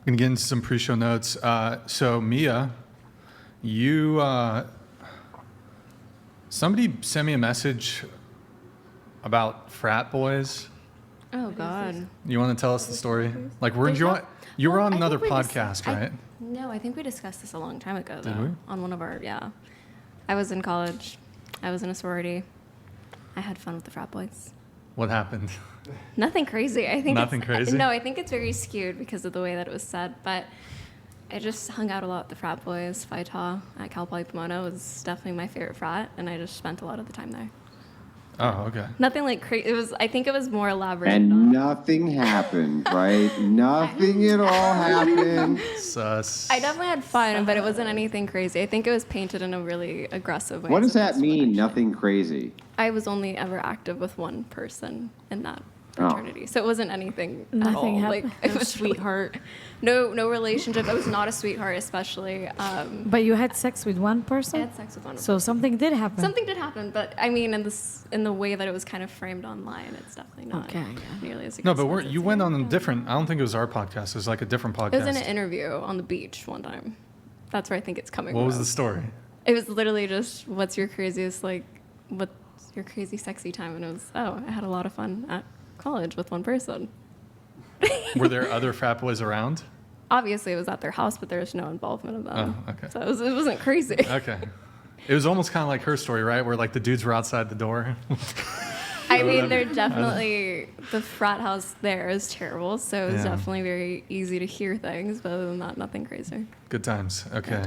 Gonna get into some pre-show notes. So Mia, you somebody sent me a message about frat boys. Oh God. You want to tell us the story? Like, you were on another podcast, right? No, I think we discussed this a long time ago, though. Did we? On one of our, yeah. I was in college. I was in a sorority. I had fun with the frat boys. What happened? Nothing crazy. I think Nothing crazy? No, I think it's very skewed because of the way that it was said. But I just hung out a lot with the frat boys. Phi Tau at Cal Poly Pomona was definitely my favorite frat, and I just spent a lot of the time there. Oh, okay. Nothing like crazy. I think it was more elaborate. And nothing happened, right? Nothing at all happened. Sus. I definitely had fun, but it wasn't anything crazy. I think it was painted in a really aggressive way. What does so that that's what mean, I- nothing crazy? I was only ever active with one person in that fraternity, so it wasn't anything at Nothing all. happened. Like it was Sweetheart. no relationship. I was not a sweetheart, especially. But you had sex with one I person? had sex with one. So something did happen. Something did happen, but I mean, in the way that it was kind of framed online, it's definitely not Okay, yeah. nearly as No, aggressive. but as you it's went here. on a different. I don't think it was our podcast. It was like a different podcast. It was in an interview on the beach one time. That's where I think it's coming What from. was the story? It was literally just, what's your crazy sexy time? And it was, I had a lot of fun at college with one person. Were there other frat boys around? Obviously, it was at their house, but there was no involvement of them. Oh, okay. So it wasn't crazy. Okay. It was almost kind of like her story, right? Where like the dudes were outside the door. I mean, they're definitely, the frat house there is terrible, so it was Yeah. definitely very easy to hear things, but other than that, nothing crazy. Good times. Okay.